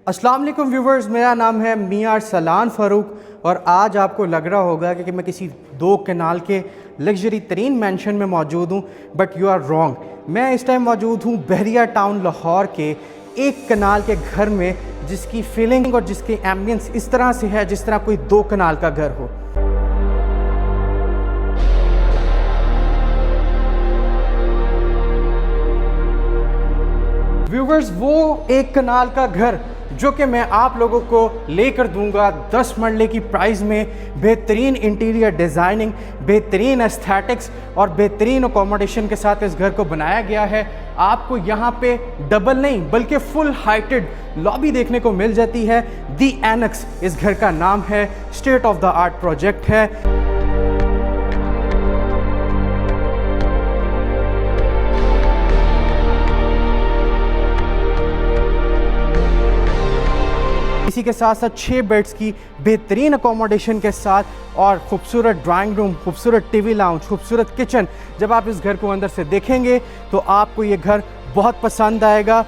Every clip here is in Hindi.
अस्सलाम वालेकुम व्यूवर्स, मेरा नाम है मियां अरसलान फ़ारूक और आज आपको लग रहा होगा कि मैं किसी 2 कनाल के लग्जरी तरीन मैंशन में मौजूद हूँ, बट यू आर रॉन्ग। मैं इस टाइम मौजूद हूँ बहरिया टाउन लाहौर के 1 कनाल के घर में, जिसकी फीलिंग और जिसकी एम्बियंस इस तरह से है जिस तरह कोई 2 कनाल का घर हो। व्यूवर्स, वो 1 कनाल का घर जो कि मैं आप लोगों को लेकर दूंगा 10 मरले की प्राइस में, बेहतरीन इंटीरियर डिज़ाइनिंग, बेहतरीन एस्थेटिक्स और बेहतरीन अकोमोडेशन के साथ इस घर को बनाया गया है। आपको यहाँ पे डबल नहीं बल्कि फुल हाइटेड लॉबी देखने को मिल जाती है। दी एनेक्स इस घर का नाम है, state of the art project है। इसी के साथ साथ 6 बेड्स की बेहतरीन अकोमोडेशन के साथ और खूबसूरत ड्राइंग रूम, खूबसूरत टीवी लाउंज, खूबसूरत किचन। जब आप इस घर को अंदर से देखेंगे तो आपको ये घर बहुत पसंद आएगा।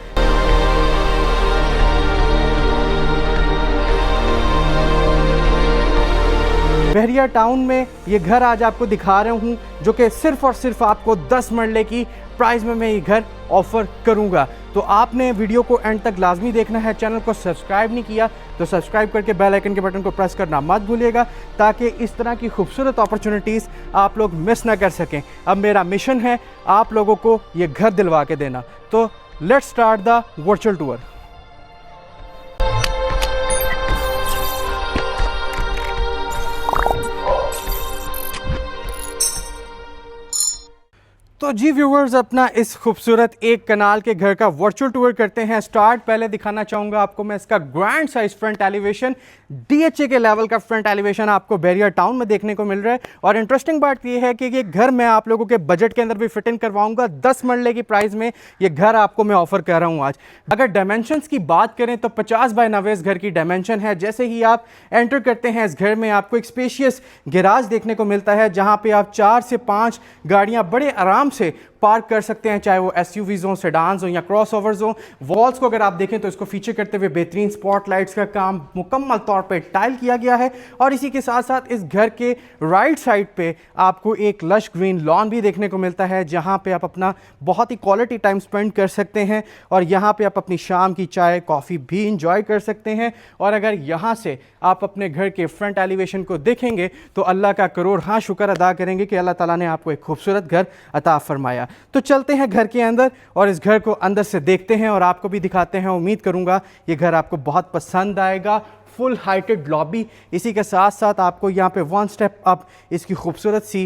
बहरिया टाउन में ये घर आज आपको दिखा रहा हूँ, जो कि सिर्फ और सिर्फ आपको 10 मरले की प्राइस में मैं ये घर ऑफ़र करूँगा। तो आपने वीडियो को एंड तक लाजमी देखना है। चैनल को सब्सक्राइब नहीं किया तो सब्सक्राइब करके बेल आइकन के बटन को प्रेस करना मत भूलिएगा, ताकि इस तरह की खूबसूरत अपॉर्चुनिटीज़ आप लोग मिस ना कर सकें। अब मेरा मिशन है आप लोगों को ये घर दिलवा के देना। तो let's start the virtual tour. तो जी व्यूवर्स, अपना इस खूबसूरत 1 कनाल के घर का वर्चुअल टूर करते हैं स्टार्ट। पहले दिखाना चाहूँगा आपको मैं इसका grand size front elevation, DHA के लेवल का फ्रंट एलिवेशन आपको बहरिया टाउन में देखने को मिल रहा है। और इंटरेस्टिंग बात ये है कि ये घर मैं आप लोगों के बजट के अंदर भी फिट इन करवाऊँगा। 10 मरले की प्राइस में ये घर आपको मैं ऑफर कर रहा हूँ आज। अगर डायमेंशंस की बात करें तो 50 बाय 90 इस घर की डायमेंशन है। जैसे ही आप एंटर करते हैं इस घर में आपको एक स्पेशियस गैराज देखने को मिलता है, जहाँ पे आप 4 से 5 गाड़ियाँ बड़े आराम से पार्क कर सकते हैं, चाहे वो SUVs हो, सेडान्स हो या क्रॉसओवर्स हो। वॉल्स को अगर आप देखें तो इसको फीचर करते हुए बेहतरीन स्पॉटलाइट्स का काम मुकम्मल तौर पे टाइल किया गया है। और इसी के साथ साथ इस घर के राइट साइड पे आपको एक लश ग्रीन लॉन भी देखने को मिलता है, जहां पे आप अपना बहुत ही क्वालिटी टाइम स्पेंड कर सकते हैं और यहां पे आप अपनी शाम की चाय कॉफ़ी भी इंजॉय कर सकते हैं। और अगर यहां से आप अपने घर के फ्रंट एलिवेशन को देखेंगे तो अल्लाह का करोड़ हाँ शुक्र अदा करेंगे कि अल्लाह ताला ने आपको एक खूबसूरत घर अता फरमाया। तो चलते हैं घर के अंदर और इस घर को अंदर से देखते हैं और आपको भी दिखाते हैं। उम्मीद करूंगा ये घर आपको बहुत पसंद आएगा। फुल हाइटेड लॉबी, इसी के साथ साथ आपको यहाँ पे 1 स्टेप अप इसकी खूबसूरत सी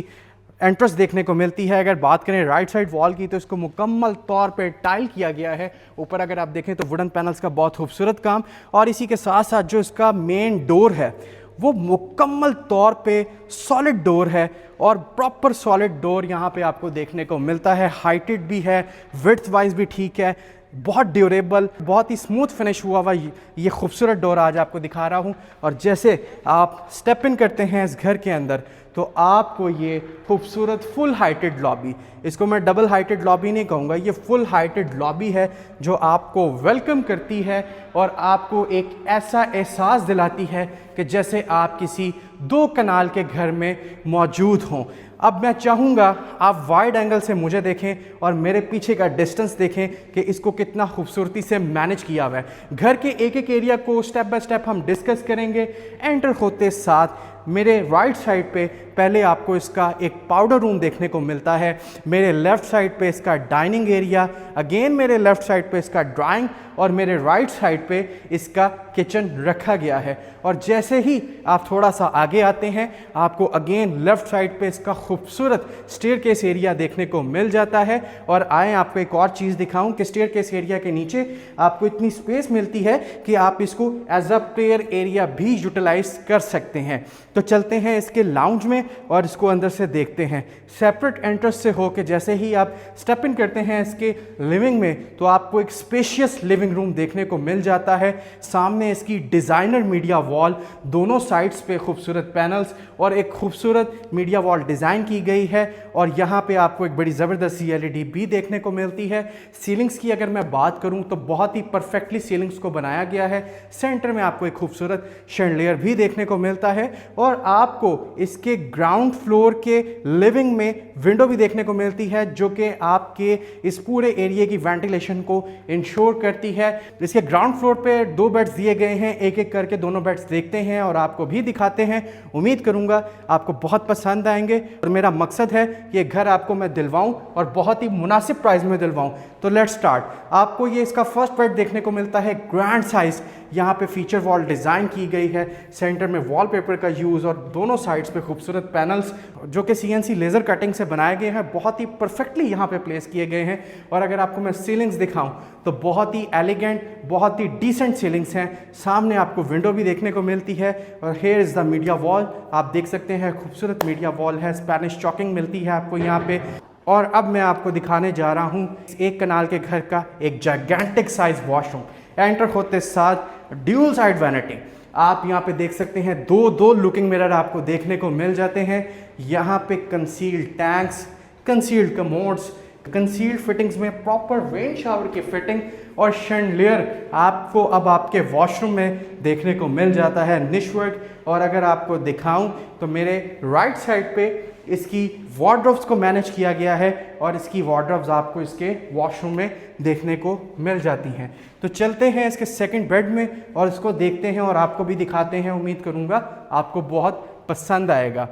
एंट्रेंस देखने को मिलती है। अगर बात करें राइट साइड वॉल की तो इसको मुकम्मल तौर पे टाइल किया गया है। ऊपर अगर आप देखें तो वुडन पैनल्स का बहुत खूबसूरत काम, और इसी के साथ साथ जो इसका मेन डोर है वो मुकम्मल तौर पे सॉलिड डोर है और प्रॉपर सॉलिड डोर यहाँ पे आपको देखने को मिलता है। हाइटेड भी है, विड्थ वाइज भी ठीक है, बहुत ड्यूरेबल, बहुत ही स्मूथ फिनिश हुआ हुआ ये खूबसूरत डोर आज आपको दिखा रहा हूँ। और जैसे आप स्टेप इन करते हैं इस घर के अंदर तो आपको ये खूबसूरत फुल हाइटेड लॉबी, इसको मैं डबल हाइटेड लॉबी नहीं कहूँगा, ये फुल हाइटेड लॉबी है जो आपको वेलकम करती है और आपको एक ऐसा एहसास दिलाती है कि जैसे आप किसी 2 कनाल के घर में मौजूद हों। अब मैं चाहूँगा आप वाइड एंगल से मुझे देखें और मेरे पीछे का डिस्टेंस देखें कि इसको कितना खूबसूरती से मैनेज किया हुआ है। घर के एक एक एरिया को स्टेप बाय स्टेप हम डिस्कस करेंगे। एंटर होते साथ मेरे राइट साइड पे पहले आपको इसका एक पाउडर रूम देखने को मिलता है, मेरे लेफ़्ट साइड पे इसका डाइनिंग एरिया, अगेन मेरे लेफ़्ट साइड पे इसका ड्राइंग और मेरे राइट साइड पे इसका किचन रखा गया है। और जैसे ही आप थोड़ा सा आगे आते हैं आपको अगेन लेफ़्ट साइड पे इसका खूबसूरत स्टेयरकेस एरिया देखने को मिल जाता है। और आए आपको एक और चीज़ दिखाऊं कि स्टेयरकेस एरिया के नीचे आपको इतनी स्पेस मिलती है कि आप इसको एज अ प्रेयर एरिया भी यूटिलाइज कर सकते हैं। तो चलते हैं इसके लाउंज में और इसको अंदर से देखते हैं। सेपरेट एंट्रेंस से होके जैसे ही आप स्टेप इन करते हैं इसके लिविंग में तो आपको एक स्पेशियस लिविंग रूम देखने को मिल जाता है। सामने इसकी डिज़ाइनर मीडिया वॉल, दोनों साइड्स पे खूबसूरत पैनल्स और एक खूबसूरत मीडिया वॉल डिज़ाइन की गई है। और यहाँ पे आपको एक बड़ी ज़बरदस्त सी LED भी देखने को मिलती है। सीलिंग्स की अगर मैं बात करूँ तो बहुत ही परफेक्टली सीलिंग्स को बनाया गया है। सेंटर में आपको एक खूबसूरत शैंडलियर भी देखने को मिलता है और आपको इसके ग्राउंड फ्लोर के लिविंग में विंडो भी देखने को मिलती है जो कि आपके इस पूरे एरिया की वेंटिलेशन को इंश्योर करती है। इसके ग्राउंड फ्लोर पे 2 बेड्स दिए गए हैं, एक एक करके दोनों बेड्स देखते हैं और आपको भी दिखाते हैं। उम्मीद करूंगा आपको बहुत पसंद आएंगे और मेरा मकसद है कि ये घर आपको मैं दिलवाऊं और बहुत ही मुनासिब प्राइस में दिलवाऊं। तो लेट्स स्टार्ट। आपको ये इसका फर्स्ट बेड देखने को मिलता है ग्रैंड साइज। यहाँ पे फीचर वॉल डिज़ाइन की गई है, सेंटर में वॉलपेपर का यूज़ और दोनों साइड्स पे खूबसूरत पैनल्स जो कि CNC लेज़र कटिंग से बनाए गए हैं, बहुत ही परफेक्टली यहाँ पे प्लेस किए गए हैं। और अगर आपको मैं सीलिंग्स दिखाऊं तो बहुत ही एलिगेंट, बहुत ही डिसेंट सीलिंग्स हैं। सामने आपको विंडो भी देखने को मिलती है और here is the media wall. आप देख सकते हैं खूबसूरत मीडिया वॉल है, स्पेनिश चॉकिंग मिलती है आपको यहाँ पे। और अब मैं आपको दिखाने जा रहा हूँ 1 कनाल के घर का एक जायगेंटिक साइज वॉशरूम। एंटर होते साथ ड्यूल साइड वैनिटी आप यहाँ पे देख सकते हैं, दो लुकिंग मिरर आपको देखने को मिल जाते हैं। यहाँ पे concealed tanks, concealed commodes, concealed fittings में प्रॉपर रेन शावर की फिटिंग और शैंडलियर आपको अब आपके वॉशरूम में देखने को मिल जाता है, निश वर्क। और अगर आपको दिखाऊं तो मेरे राइट साइड पे इसकी वार्डरोब्स को मैनेज किया गया है और इसकी वार्डरोब्स आपको इसके वॉशरूम में देखने को मिल जाती हैं। तो चलते हैं इसके सेकंड बेड में और इसको देखते हैं और आपको भी दिखाते हैं। उम्मीद करूंगा आपको बहुत पसंद आएगा।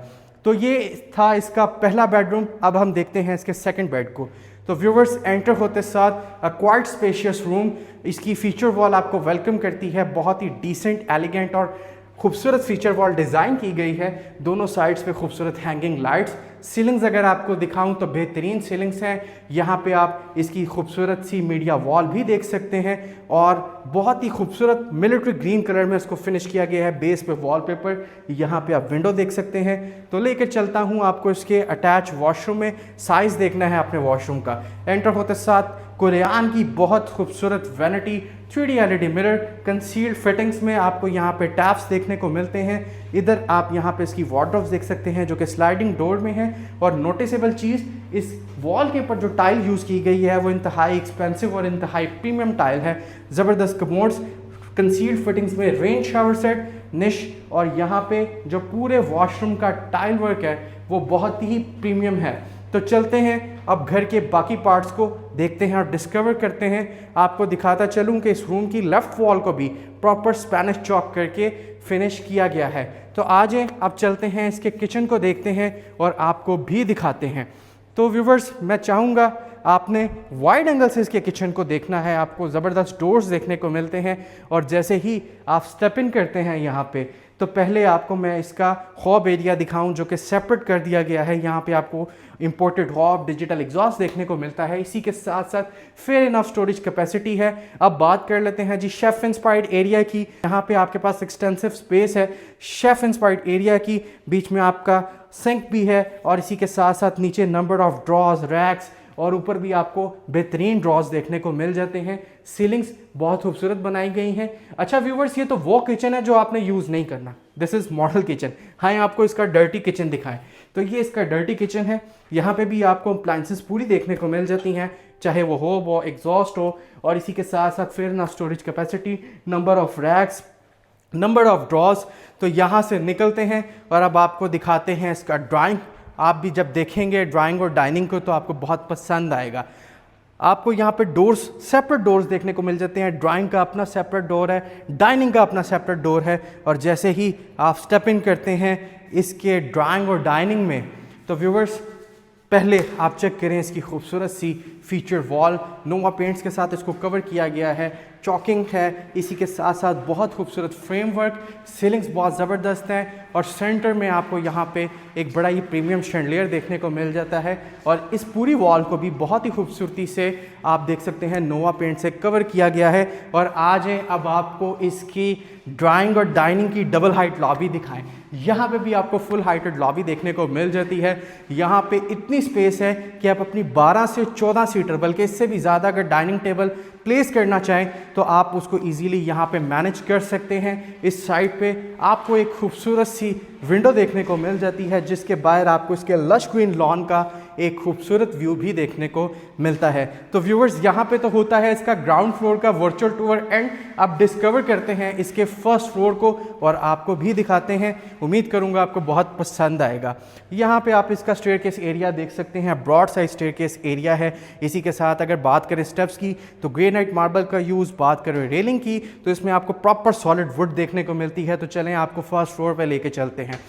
तो ये था इसका पहला बेडरूम। अब हम देखते हैं इसके सेकंड बेड को। तो व्यूवर्स, एंटर होते साथ अ क्वाइट स्पेशियस रूम। इसकी फीचर वॉल आपको वेलकम करती है, बहुत ही डिसेंट, एलिगेंट और खूबसूरत फीचर वॉल डिज़ाइन की गई है। दोनों साइड्स पे खूबसूरत हैंगिंग लाइट्स। सीलिंग्स अगर आपको दिखाऊं तो बेहतरीन सीलिंग्स हैं। यहाँ पे आप इसकी खूबसूरत सी मीडिया वॉल भी देख सकते हैं और बहुत ही खूबसूरत मिलिट्री ग्रीन कलर में इसको फिनिश किया गया है। बेस पे वॉलपेपर, यहाँ पे आप विंडो देख सकते हैं। तो लेकर चलता हूँ आपको इसके अटैच वॉशरूम में। साइज़ देखना है अपने वॉशरूम का। एंटर होते साथ कोरियान की बहुत खूबसूरत vanity, 3D LED mirror, concealed fittings में आपको यहाँ पे टैप्स देखने को मिलते हैं। इधर आप यहाँ पे इसकी वार्डरोब्स देख सकते हैं जो कि स्लाइडिंग डोर में है। और नोटिसेबल चीज़, इस वॉल के ऊपर जो टाइल यूज़ की गई है वो इंतहाई एक्सपेंसिव और इंतहाई प्रीमियम टाइल है। ज़बरदस्त कमोड्स, कंसील्ड फिटिंग्स में रेन शावर सेट, निश और यहाँ पे जो पूरे वॉशरूम का टाइल वर्क है वो बहुत ही प्रीमियम है। तो चलते हैं अब घर के बाकी पार्ट्स को देखते हैं और डिस्कवर करते हैं। आपको दिखाता चलूं कि इस रूम की लेफ़्ट वॉल को भी प्रॉपर स्पेनिश चॉक करके फिनिश किया गया है। तो आज अब चलते हैं इसके किचन को देखते हैं और आपको भी दिखाते हैं। तो व्यूवर्स, मैं चाहूँगा आपने वाइड एंगल से इसके किचन को देखना है। आपको ज़बरदस्त डोर्स देखने को मिलते हैं और जैसे ही आप स्टेप इन करते हैं यहाँ पे तो पहले आपको मैं इसका हॉब एरिया दिखाऊं जो कि सेपरेट कर दिया गया है। यहाँ पे आपको इंपोर्टेड हॉब, डिजिटल एग्जॉस्ट देखने को मिलता है। इसी के साथ साथ फेयर इनफ स्टोरेज कैपेसिटी है। अब बात कर लेते हैं जी शेफ़ इंस्पायर्ड एरिया की। यहाँ पे आपके पास एक्सटेंसिव स्पेस है शेफ़ इंस्पायर्ड एरिया की। बीच में आपका सिंक भी है और इसी के साथ साथ नीचे नंबर ऑफ ड्रॉज, रैक्स और ऊपर भी आपको बेहतरीन ड्रॉज देखने को मिल जाते हैं। सीलिंग्स बहुत खूबसूरत बनाई गई हैं। अच्छा व्यूवर्स, ये तो वो किचन है जो आपने यूज़ नहीं करना। This is model kitchen. हाँ, आपको इसका डर्टी किचन दिखाएं तो ये इसका डर्टी किचन है। यहाँ पे भी आपको अप्लायंसेस पूरी देखने को मिल जाती हैं, चाहे वो होब हो, एग्जॉस्ट हो और इसी के साथ साथ फिर ना storage capacity, number of racks, number of drawers. तो यहाँ से निकलते हैं और अब आपको दिखाते हैं इसका ड्राइंग। आप भी जब देखेंगे ड्राइंग और डाइनिंग को तो आपको बहुत पसंद आएगा। आपको यहाँ पे डोर्स, सेपरेट डोर्स देखने को मिल जाते हैं। ड्राइंग का अपना सेपरेट डोर है, डाइनिंग का अपना सेपरेट डोर है। और जैसे ही आप स्टेप इन करते हैं इसके ड्राइंग और डाइनिंग में तो व्यूवर्स, पहले आप चेक करें इसकी खूबसूरत सी फीचर वॉल, नोवा पेंट्स के साथ इसको कवर किया गया है, चॉकिंग है, इसी के साथ साथ बहुत खूबसूरत फ्रेमवर्क, सीलिंग्स बहुत ज़बरदस्त हैं और सेंटर में आपको यहाँ पे एक बड़ा ही प्रीमियम शैंडलियर देखने को मिल जाता है और इस पूरी वॉल को भी बहुत ही खूबसूरती से आप देख सकते हैं नोवा पेंट से कवर किया गया है। और आज अब आपको इसकी ड्राइंग और डाइनिंग की डबल हाइट लॉबी दिखाएं। यहाँ पे भी आपको फुल हाइटेड लॉबी देखने को मिल जाती है। यहाँ पे इतनी स्पेस है कि आप अपनी 12 से 14 सीटर बल्कि इससे भी ज़्यादा अगर डाइनिंग टेबल प्लेस करना चाहें तो आप उसको इजीली यहाँ पे मैनेज कर सकते हैं। इस साइड पे आपको एक खूबसूरत सी विंडो देखने को मिल जाती है जिसके बाहर आपको इसके लश ग्रीन लॉन का एक खूबसूरत व्यू भी देखने को मिलता है। तो व्यूअर्स, यहाँ पे तो होता है इसका ग्राउंड फ्लोर का वर्चुअल टूर एंड आप डिस्कवर करते हैं इसके फर्स्ट फ्लोर को और आपको भी दिखाते हैं। उम्मीद करूँगा आपको बहुत पसंद आएगा। यहाँ पे आप इसका स्टेयरकेस एरिया देख सकते हैं, ब्रॉड साइज स्टेयरकेस एरिया है। इसी के साथ अगर बात करें स्टेप्स की तो ग्रेनाइट मार्बल का यूज़, बात करें रेलिंग की तो इसमें आपको प्रॉपर सॉलिड वुड देखने को मिलती है। तो चलें आपको फर्स्ट फ्लोर पे लेके चलते हैं।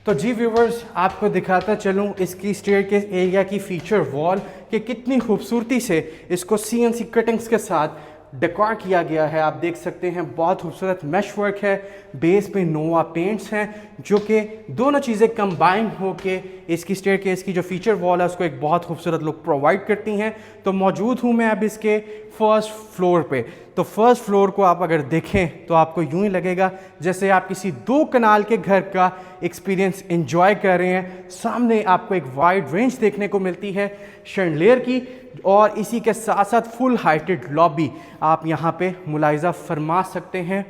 तो जी व्यूवर्स, आपको दिखाता चलूँ इसकी स्टेयरकेस एरिया की फीचर वॉल कि कितनी खूबसूरती से इसको CNC कटिंग्स के साथ डेकोर किया गया है। आप देख सकते हैं बहुत खूबसूरत मैश वर्क है, बेस पे नोवा पेंट्स हैं जो कि दोनों चीज़ें कंबाइन होके इसकी स्टेयरकेस की जो फीचर वॉल है उसको एक बहुत खूबसूरत लुक प्रोवाइड करती हैं। तो मौजूद हूँ मैं अब इसके फर्स्ट फ्लोर पे। तो फर्स्ट फ्लोर को आप अगर देखें तो आपको यूं ही लगेगा जैसे आप किसी 2 कनाल के घर का एक्सपीरियंस एंजॉय कर रहे हैं। सामने आपको एक वाइड रेंज देखने को मिलती है शैंडलियर की और इसी के साथ साथ फुल हाइटेड लॉबी आप यहाँ पे मुलाहिजा फरमा सकते हैं।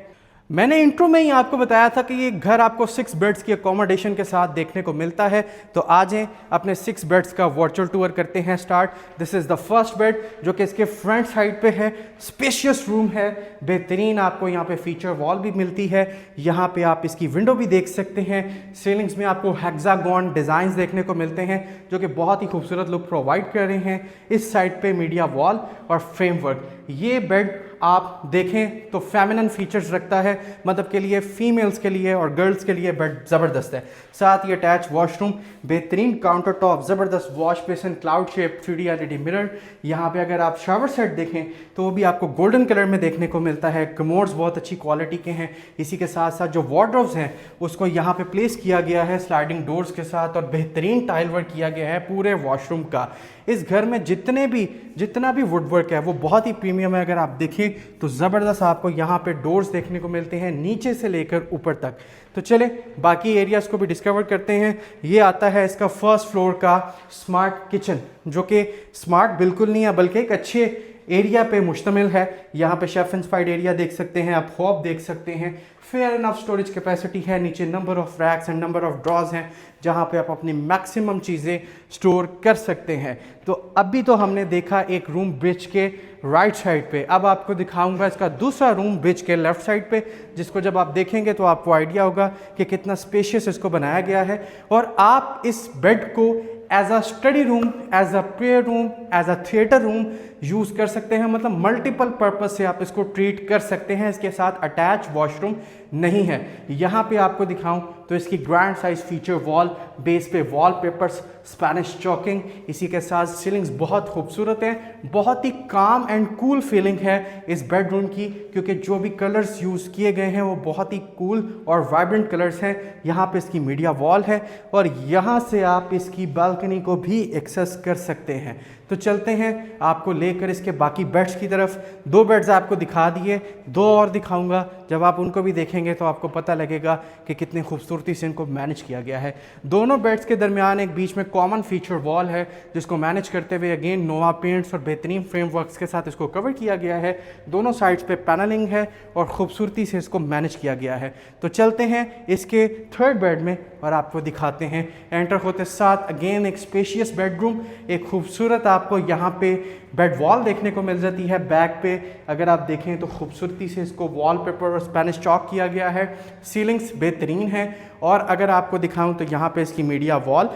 मैंने इंट्रो में ही आपको बताया था कि ये घर आपको 6 बेड्स की अकोमोडेशन के साथ देखने को मिलता है। तो आज अपने 6 बेड्स का वर्चुअल टूर करते हैं start. This is the first bed जो कि इसके फ्रंट साइड पे है। स्पेशियस रूम है, बेहतरीन आपको यहाँ पे फीचर वॉल भी मिलती है। यहाँ पे आप इसकी विंडो भी देख सकते हैं। सीलिंग्स में आपको हेक्सागोन डिज़ाइंस देखने को मिलते हैं जो कि बहुत ही खूबसूरत लुक प्रोवाइड कर रहे हैं। इस साइड पे मीडिया वॉल और फ्रेमवर्क। ये बेड आप देखें तो फेमिनिन फीचर्स रखता है, मतलब के लिए फीमेल्स के लिए और गर्ल्स के लिए बेड ज़बरदस्त है। साथ ही अटैच वॉशरूम, बेहतरीन काउंटर टॉप, ज़बरदस्त wash basin, cloud shape 3D LED mirror. यहाँ पे अगर आप शावर सेट देखें तो वो भी आपको गोल्डन कलर में देखने को मिलता है। कमोड्स बहुत अच्छी क्वालिटी के हैं। इसी के साथ साथ जो वार्डरोब्स हैं उसको यहाँ पे प्लेस किया गया है स्लाइडिंग डोर्स के साथ और बेहतरीन टाइल वर्क किया गया है पूरे वॉशरूम का। इस घर में जितना भी वुड वर्क है वो बहुत ही प्रीमियम है। अगर आप देखें तो ज़बरदस्त आपको यहाँ पे डोर्स देखने को मिलते हैं नीचे से लेकर ऊपर तक। तो चले बाकी एरियाज़ को भी डिस्कवर करते हैं। ये आता है इसका फर्स्ट फ्लोर का स्मार्ट किचन जो कि स्मार्ट बिल्कुल नहीं है बल्कि एक अच्छे एरिया पे मुश्तमिल है। यहाँ पे शेफ इंस्पायर्ड एरिया देख सकते हैं, आप हॉब देख सकते हैं। फेयर इनफ स्टोरेज कैपेसिटी है। नीचे number of racks and number of drawers हैं जहाँ पे आप अपनी मैक्सिमम चीज़ें स्टोर कर सकते हैं। तो अभी तो हमने देखा एक रूम ब्रिज के राइट साइड पे, अब आपको दिखाऊंगा इसका दूसरा रूम ब्रिज के लेफ्ट साइड पे, जिसको जब आप देखेंगे तो आपको आइडिया होगा कि कितना स्पेशियस इसको बनाया गया है। और आप इस बेड को as a study room, as a prayer room, as a theatre room use कर सकते हैं। मतलब मल्टीपल पर्पज से आप इसको ट्रीट कर सकते हैं। इसके साथ अटैच वॉशरूम नहीं है। यहाँ पे आपको दिखाऊं तो इसकी grand size feature wall, base पे वॉल पेपर्स, स्पेनिश चॉकिंग, इसी के साथ सीलिंग्स बहुत खूबसूरत हैं। बहुत ही काम एंड कूल फीलिंग है इस बेडरूम की क्योंकि जो भी कलर्स यूज़ किए गए हैं वो बहुत ही कूल और वाइब्रेंट कलर्स हैं। यहाँ पे इसकी मीडिया वॉल है और यहाँ से आप इसकी बालकनी को भी एक्सेस कर सकते हैं। तो चलते हैं आपको लेकर इसके बाकी बेड्स की तरफ। 2 बेड्स आपको दिखा दिए, 2 और दिखाऊंगा। जब आप उनको भी देखेंगे तो आपको पता लगेगा कि कितनी खूबसूरती से इनको मैनेज किया गया है। दोनों बेड्स के दरमियान एक बीच में कॉमन फीचर वॉल है जिसको मैनेज करते हुए अगेन नोवा पेंट्स और बेहतरीन फ्रेमवर्क्स के साथ इसको कवर किया गया है। दोनों साइड्स पे पैनलिंग है और खूबसूरती से इसको मैनेज किया गया है। तो चलते हैं इसके थर्ड बेड में और आपको दिखाते हैं। एंटर होते साथ अगेन एक स्पेशियस बेडरूम, एक खूबसूरत आपको यहाँ पे बेड वॉल देखने को मिल जाती है। बैक पे अगर आप देखें तो खूबसूरती से इसको वॉलपेपर और स्पेनिश चॉक किया गया है। सीलिंग्स बेहतरीन है और अगर आपको दिखाऊं तो यहाँ पे इसकी मीडिया वॉल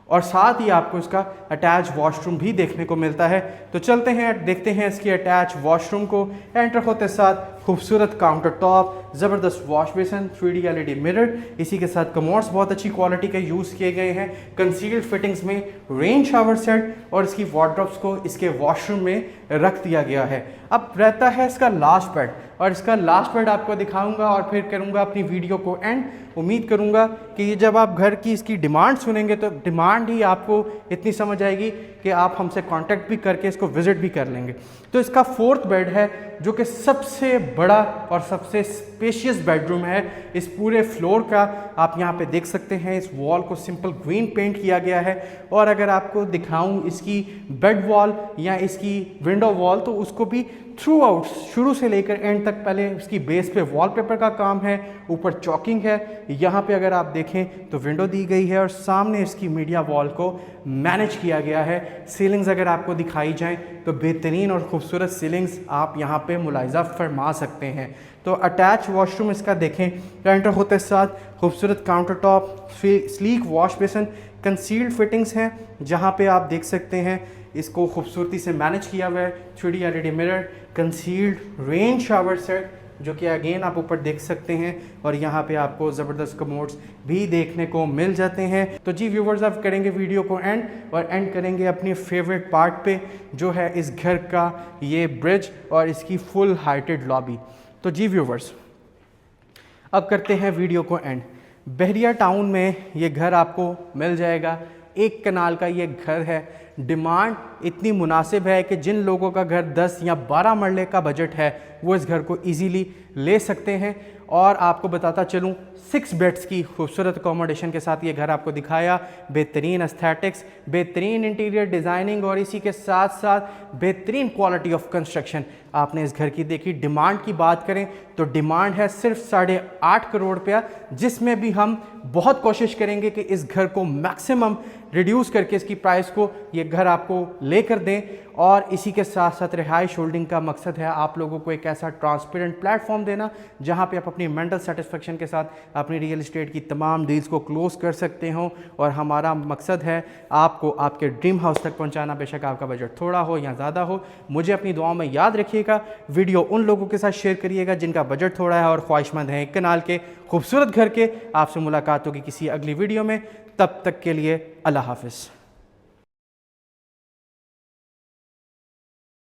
और साथ ही आपको इसका अटैच वॉशरूम भी देखने को मिलता है। तो चलते हैं देखते हैं इसकी अटैच वॉशरूम को। एंटर होते साथ खूबसूरत काउंटर टॉप, ज़बरदस्त wash basin, 3D LED mirror, इसी के साथ कमोड्स बहुत अच्छी क्वालिटी के यूज़ किए गए हैं, कंसील्ड फिटिंग्स में रेन शावर सेट और इसकी वार्डरोब्स को इसके वॉशरूम में रख दिया गया है। अब रहता है इसका लास्ट बेड, और इसका लास्ट बेड आपको दिखाऊंगा और फिर करूंगा अपनी वीडियो को एंड। उम्मीद करूंगा कि ये जब आप घर की इसकी डिमांड सुनेंगे तो डिमांड ही आपको इतनी समझ आएगी कि आप हमसे कांटेक्ट भी करके इसको विज़िट भी कर लेंगे। तो इसका 4th बेड है जो कि सबसे बड़ा और सबसे स्पेशियस बेडरूम है इस पूरे फ्लोर का। आप यहाँ पे देख सकते हैं इस वॉल को सिंपल ग्रीन पेंट किया गया है, और अगर आपको दिखाऊं इसकी बेड वॉल या इसकी विंडो वॉल तो उसको भी थ्रू आउट शुरू से लेकर एंड तक पहले इसकी बेस पे वॉलपेपर का काम है, ऊपर चॉकिंग है, यहाँ पे अगर आप देखें तो विंडो दी गई है और सामने इसकी मीडिया वॉल को मैनेज किया गया है। सीलिंग्स अगर आपको दिखाई जाएं तो बेहतरीन और ख़ूबसूरत सीलिंग्स आप यहाँ पे मुलाहिजा फरमा सकते हैं। तो अटैच वॉशरूम इसका देखें, एंटर होते साथ खूबसूरत counter top, sleek wash basin, concealed fittings हैं जहाँ पे आप देख सकते हैं इसको खूबसूरती से मैनेज किया हुआ है। 3D LED mirror, concealed rain shower set जो कि अगेन आप ऊपर देख सकते हैं, और यहाँ पे आपको ज़बरदस्त कमोड्स भी देखने को मिल जाते हैं। तो जी व्यूवर्स, अब करेंगे वीडियो को एंड, और एंड करेंगे अपनी फेवरेट पार्ट पे जो है इस घर का ये ब्रिज और इसकी फुल हाइटेड लॉबी। तो जी व्यूवर्स, अब करते हैं वीडियो को एंड। बहरिया टाउन में ये घर आपको मिल जाएगा, 1 कनाल का ये घर है। डिमांड इतनी मुनासिब है कि जिन लोगों का घर 10 या 12 मरले का बजट है वो इस घर को इजीली ले सकते हैं। और आपको बताता चलूँ 6 बेड्स की खूबसूरत अकोमोडेशन के साथ ये घर आपको दिखाया। बेहतरीन एस्थेटिक्स, बेहतरीन इंटीरियर डिज़ाइनिंग और इसी के साथ साथ बेहतरीन क्वालिटी ऑफ कंस्ट्रक्शन आपने इस घर की देखी। डिमांड की बात करें तो डिमांड है सिर्फ 8.5 करोड़ रुपया, जिसमें भी हम बहुत कोशिश करेंगे कि इस घर को मैक्सिमम रिड्यूस करके इसकी प्राइस को ये घर आपको लेकर दें। और इसी के साथ साथ रिहाइश होल्डिंग का मकसद है आप लोगों को एक ऐसा ट्रांसपेरेंट प्लेटफॉर्म देना जहां पे आप अपनी मेंटल सेटिस्फेक्शन के साथ अपनी रियल एस्टेट की तमाम डील्स को क्लोज कर सकते हो। और हमारा मकसद है आपको आपके ड्रीम हाउस तक पहुंचाना, बेशक आपका बजट थोड़ा हो या ज़्यादा हो। मुझे अपनी दुआओं में याद रखिएगा, वीडियो उन लोगों के साथ शेयर करिएगा जिनका बजट थोड़ा है और ख्वाहिशमंद हैं 1 कनाल के खूबसूरत घर के। आपसे मुलाकात होगी किसी अगली वीडियो में, तब तक के लिए अल्लाह हाफ़िज़।